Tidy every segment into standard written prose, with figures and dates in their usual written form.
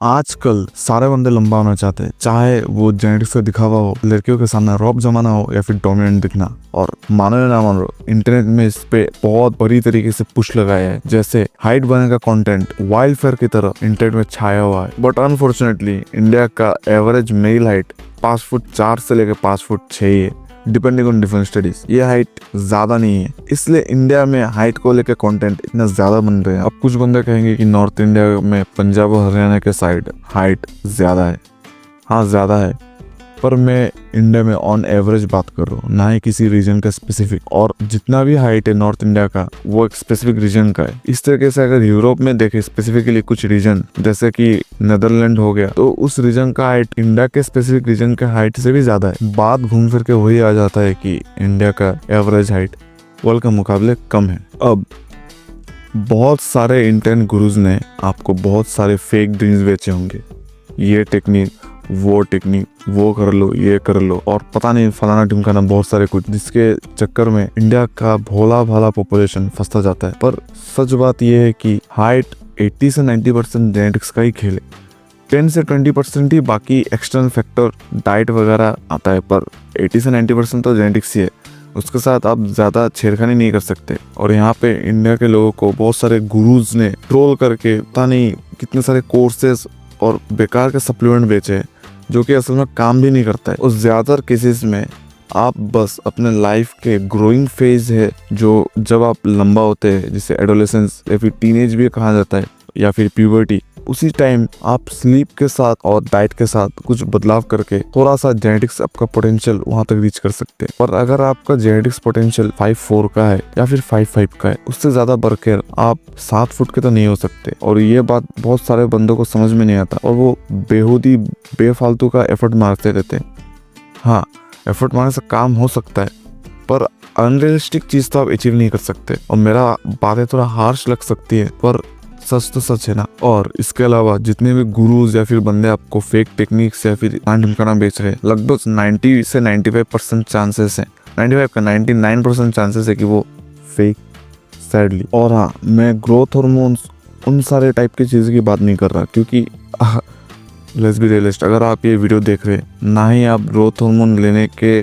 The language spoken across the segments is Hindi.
आजकल सारे बंदे लंबा होना चाहते हैं, चाहे वो जेनेटिक्स का दिखावा हो, लड़कियों के सामने रॉब जमाना हो या फिर डोमिनेंट दिखना। और मानो या ना मानो, इंटरनेट में इस पे बहुत बड़ी तरीके से पुश लगाया है। जैसे हाइट बढ़ाने का कंटेंट वाइल्ड फायर की तरह इंटरनेट में छाया हुआ है। बट अनफॉर्चुनेटली इंडिया का एवरेज मेल हाइट 5 फुट 4 से लेकर 5 फुट 6 ही है, डिपेंडिंग ऑन डिफरेंट स्टडीज। ये हाइट ज्यादा नहीं है, इसलिए इंडिया में हाइट को लेकर कंटेंट इतना ज्यादा बन रहे हैं। अब कुछ बंदे कहेंगे कि नॉर्थ इंडिया में पंजाब और हरियाणा के साइड हाइट ज्यादा है। हाँ ज्यादा है, पर मैं इंडिया में ऑन एवरेज बात कर रहा हूँ, ना ही किसी रीजन का स्पेसिफिक। और जितना भी हाइट है नॉर्थ इंडिया का, वो एक स्पेसिफिक रीजन का है। इस तरीके से अगर यूरोप में देखें स्पेसिफिकली कुछ रीजन, जैसे कि नेदरलैंड हो गया, तो उस रीजन का हाइट इंडिया के स्पेसिफिक रीजन के हाइट से भी ज्यादा है। बात घूम फिर के वही आ जाता है कि इंडिया का एवरेज हाइट वर्ल्ड के मुकाबले कम है। अब बहुत सारे इंटरनेट गुरुज ने आपको बहुत सारे फेक ड्रीम्स बेचे होंगे, ये टेक्निक, वो टेक्निक, वो कर लो, ये कर लो, और पता नहीं फलाना ढिमकाना बहुत सारे कुछ, जिसके चक्कर में इंडिया का भोला भाला पॉपुलेशन फंसता जाता है। पर सच बात यह है कि हाइट 80 से 90% जेनेटिक्स का ही खेल है। 10 से 20% ही बाकी एक्सटर्नल फैक्टर, डाइट वगैरह आता है, पर 80 से 90% तो जेनेटिक्स ही है। उसके साथ आप ज्यादा छेड़खानी नहीं कर सकते। और यहाँ पे इंडिया के लोगों को बहुत सारे गुरुज ने ट्रोल करके पता नहीं कितने सारे कोर्सेज और बेकार के सप्लीमेंट बेचे, जो कि असल में काम भी नहीं करता है। और ज्यादातर केसेस में आप बस अपने लाइफ के ग्रोइंग फेज है, जो जब आप लंबा होते हैं, जिसे एडोलेसेंस या फिर टीनेज भी कहा जाता है, या फिर प्यूबर्टी, उसी टाइम आप स्लीप के साथ और डाइट के साथ कुछ बदलाव करके थोड़ा सा जेनेटिक्स आपका पोटेंशियल वहां तक रीच कर सकते हैं। पर अगर आपका जेनेटिक्स पोटेंशियल 5'4" का है या फिर 5'5" का है, उससे ज्यादा बढ़कर आप 7 फुट के तो नहीं हो सकते। और ये बात बहुत सारे बंदों को समझ में नहीं आता, और वो बेहूदी बेफालतू का एफर्ट मारते रहते हैं। हाँ, एफर्ट मारने से काम हो सकता है, पर अनरियलिस्टिक चीज तो आप अचीव नहीं कर सकते। और मेरा बातें थोड़ा हार्श लग सकती है, पर सच तो सच है ना। और इसके अलावा जितने भी गुरुज या फिर बंदे आपको फेक टेक्निक्स या फिर ढिमकाना बेच रहे हैं, लगभग 90 से 95% चांसेस है, 95 का 99% चांसेस है कि वो फेक, सैडली। और हाँ, मैं ग्रोथ हार्मोन्स उन सारे टाइप की चीज़ों की बात नहीं कर रहा, क्योंकि लेट्स बी रियलिस्ट, अगर आप ये वीडियो देख रहे हैं, ना ही आप ग्रोथ हार्मोन लेने के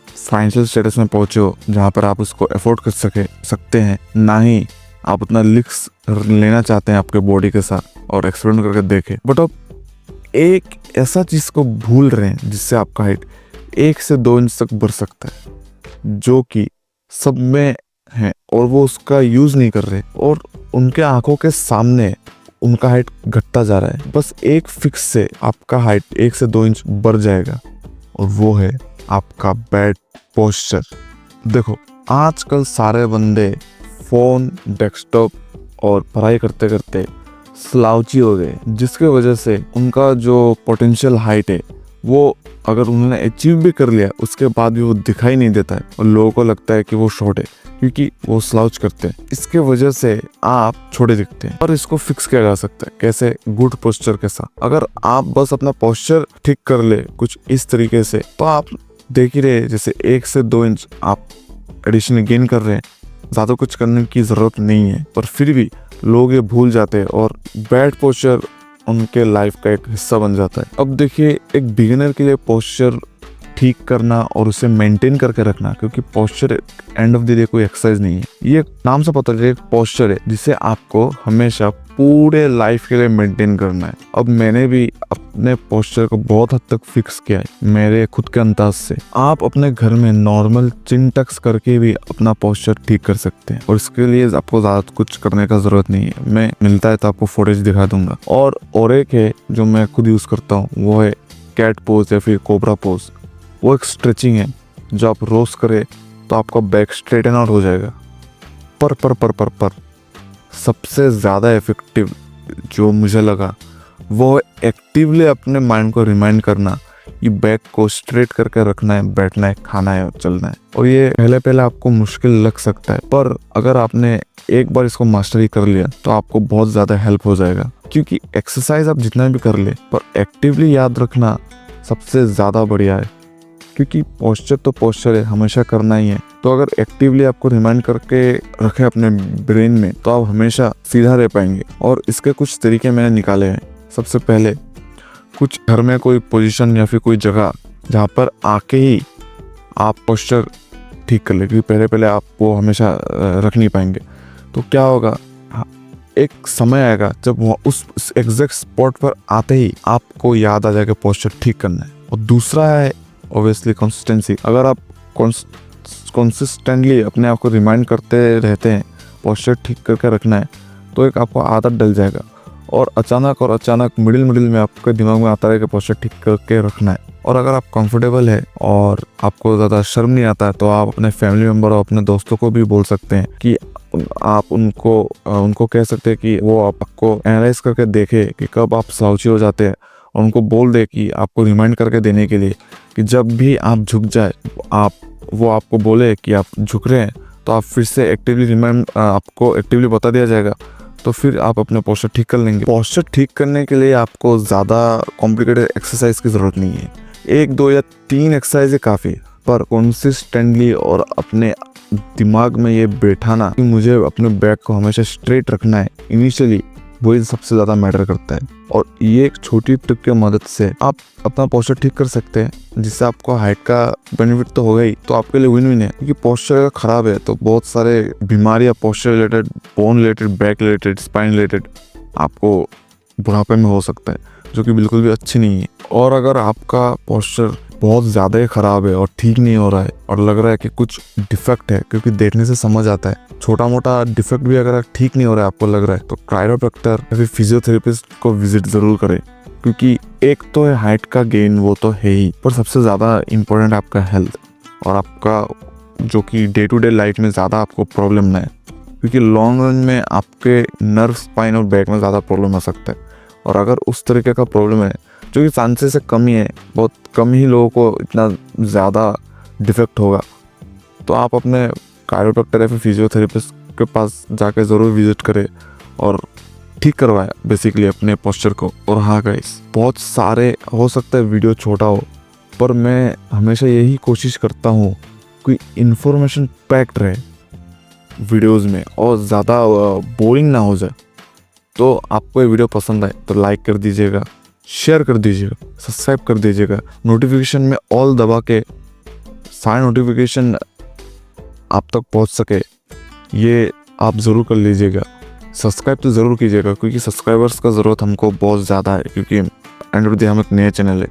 फाइनेंशियल स्टेटस में पहुंचे हो जहाँ पर आप उसको अफोर्ड कर सकते हैं, ना ही आप उतना लिक्स लेना चाहते हैं आपके बॉडी के साथ और एक्सपेरिमेंट करके देखें। बट आप एक ऐसा चीज को भूल रहे हैं जिससे आपका हाइट 1 से 2 इंच तक बढ़ सकता है, जो कि सब में है, और वो उसका यूज नहीं कर रहे, और उनके आंखों के सामने उनका हाइट घटता जा रहा है। बस एक फिक्स से आपका हाइट 1 से 2 इंच बढ़ जाएगा, और वो है आपका बैड पोस्चर। देखो, आजकल सारे बंदे फोन, डेस्कटॉप और पढ़ाई करते करते स्लाउची हो गए, जिसके वजह से उनका जो पोटेंशियल हाइट है, वो अगर उन्होंने अचीव भी कर लिया, उसके बाद भी वो दिखाई नहीं देता है, और लोगों को लगता है कि वो शॉर्ट है, क्योंकि वो स्लाउच करते हैं। इसके वजह से आप छोटे दिखते हैं। और इसको फिक्स किया जा सकता है कैसे? गुड पोस्चर के साथ। अगर आप बस अपना पोस्चर ठीक कर ले कुछ इस तरीके से, तो आप देख ही रहे जैसे 1 से 2 इंच आप एडिशनल गेन कर रहे हैं। ज़्यादा कुछ करने की ज़रूरत नहीं है, पर फिर भी लोग ये भूल जाते हैं, और बैड पोस्चर उनके लाइफ का एक हिस्सा बन जाता है। अब देखिए, एक बिगिनर के लिए पोस्चर ठीक करना और उसे मेंटेन करके रखना, क्योंकि posture end of the day कोई एक्सरसाइज नहीं है, ये नाम से पता चले एक पोस्चर है जिसे आपको हमेशा पूरे लाइफ के लिए मेंटेन करना है। अब मैंने भी अपने पोस्चर को बहुत हद तक फिक्स किया है मेरे खुद के अंदाज से। आप अपने घर में नॉर्मल चिन टक्स करके भी अपना पोस्चर ठीक कर सकते हैं, और इसके लिए आपको ज्यादा कुछ करने का जरूरत नहीं है। मैं मिलता है तो आपको फुटेज दिखा दूंगा। और एक है जो मैं खुद यूज करता हूँ, वो है कैट पोज या फिर कोबरा पोज। वो एक स्ट्रेचिंग है, जो आप रोज करे तो आपका बैक स्ट्रेटन आउट हो जाएगा। पर सबसे ज़्यादा इफेक्टिव जो मुझे लगा, वो एक्टिवली अपने माइंड को रिमाइंड करना कि बैक को स्ट्रेट करके रखना है, बैठना है, खाना है और चलना है। और ये पहले आपको मुश्किल लग सकता है, पर अगर आपने एक बार इसको मास्टरी कर लिया तो आपको बहुत ज़्यादा हेल्प हो जाएगा। क्योंकि एक्सरसाइज आप जितना भी कर ले, पर एक्टिवली याद रखना सबसे ज़्यादा बढ़िया है, क्योंकि पोस्चर तो पोस्चर है, हमेशा करना ही है। तो अगर एक्टिवली आपको रिमाइंड करके रखे अपने ब्रेन में, तो आप हमेशा सीधा रह पाएंगे। और इसके कुछ तरीके मैंने निकाले हैं। सबसे पहले कुछ घर में कोई पोजीशन या फिर कोई जगह जहाँ पर आके ही आप पोस्चर ठीक कर ले, क्योंकि पहले पहले आप वो हमेशा रख नहीं पाएंगे। तो क्या होगा, एक समय आएगा जब वो उस एग्जैक्ट स्पॉट पर आते ही आपको याद आ जाएगा पोस्चर ठीक करना है। और दूसरा है ऑब्वियसली कंसिस्टेंसी। अगर आप कंसिस्टेंटली अपने आप को रिमाइंड करते रहते हैं पोस्चर ठीक करके रखना है, तो एक आपको आदत डल जाएगा और अचानक मिडिल में आपके दिमाग में आता है कि पोस्चर ठीक करके रखना है। और अगर आप कंफर्टेबल है और आपको ज़्यादा शर्म नहीं आता है, तो आप अपने फैमिली मेम्बर और अपने दोस्तों को भी बोल सकते हैं कि आप उनको कह सकते हैं कि वो आपको एनालाइज करके देखे कि कब आप सलाउची हो जाते हैं, और उनको बोल दे कि आपको रिमाइंड करके देने के लिए कि जब भी आप झुक जाए वो आपको बोले कि आप झुक रहे हैं, तो आप फिर से आपको एक्टिवली बता दिया जाएगा, तो फिर आप अपने पोस्चर ठीक कर लेंगे। पोस्चर ठीक करने के लिए आपको ज़्यादा कॉम्प्लिकेटेड एक्सरसाइज की ज़रूरत नहीं है, 1 2 या 3 एक्सरसाइज काफ़ी, पर कंसिस्टेंटली और अपने दिमाग में ये बैठाना कि मुझे अपने बैक को हमेशा स्ट्रेट रखना है, इनिशियली वही सबसे ज़्यादा मैटर करता है। और ये एक छोटी टिप की मदद से आप अपना पोस्चर ठीक कर सकते हैं, जिससे आपको हाइट का बेनिफिट तो होगा ही, तो आपके लिए विन विन है। क्योंकि पोस्चर अगर खराब है तो बहुत सारे बीमारियां posture related, bone related, back related, spine related आपको बुढ़ापे में हो सकता है, जो कि बिल्कुल भी अच्छी नहीं है। और अगर आपका पोस्चर बहुत ज़्यादा ही ख़राब है और ठीक नहीं हो रहा है और लग रहा है कि कुछ डिफेक्ट है, क्योंकि देखने से समझ आता है, छोटा मोटा डिफेक्ट भी अगर ठीक नहीं हो रहा है आपको लग रहा है, तो कायरोप्रैक्टर या फिर फिजियोथेरेपिस्ट को विजिट ज़रूर करें। क्योंकि एक तो है हाइट का गेन, वो तो है ही, पर सबसे ज़्यादा इम्पोर्टेंट आपका हेल्थ और आपका जो कि डे टू डे लाइफ में ज़्यादा आपको प्रॉब्लम ना है। क्योंकि लॉन्ग रन में आपके नर्व, स्पाइन और बैक में ज़्यादा प्रॉब्लम आ सकता है। और अगर उस तरीके का प्रॉब्लम है, जो कि चांसेस से कम ही है, बहुत कम ही लोगों को इतना ज़्यादा डिफेक्ट होगा, तो आप अपने कायरोप्रैक्टर या फिर फिजियोथेरेपिस्ट के पास जाकर ज़रूर विजिट करें और ठीक करवाएं बेसिकली अपने पोस्चर को। और हाँ गाइस, बहुत सारे हो सकता है वीडियो छोटा हो, पर मैं हमेशा यही कोशिश करता हूँ कि इंफॉर्मेशन पैक्ड रहे वीडियोज़ में और ज़्यादा बोरिंग ना हो जाए। तो आपको ये वीडियो पसंद आए तो लाइक कर दीजिएगा, शेयर कर दीजिएगा, सब्सक्राइब कर दीजिएगा, नोटिफिकेशन में ऑल दबा के सारे नोटिफिकेशन आप तक पहुंच सके ये आप ज़रूर कर लीजिएगा। सब्सक्राइब तो ज़रूर कीजिएगा, क्योंकि सब्सक्राइबर्स का ज़रूरत हमको बहुत ज़्यादा है, क्योंकि एंड ऑफ द डे हम एक नए चैनल है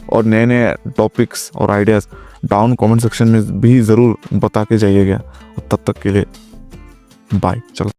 और नए नए टॉपिक्स और आइडियाज़ डाउन कमेंट सेक्शन में भी ज़रूर बता के जाइएगा। और तब तक के लिए बाय। चलो।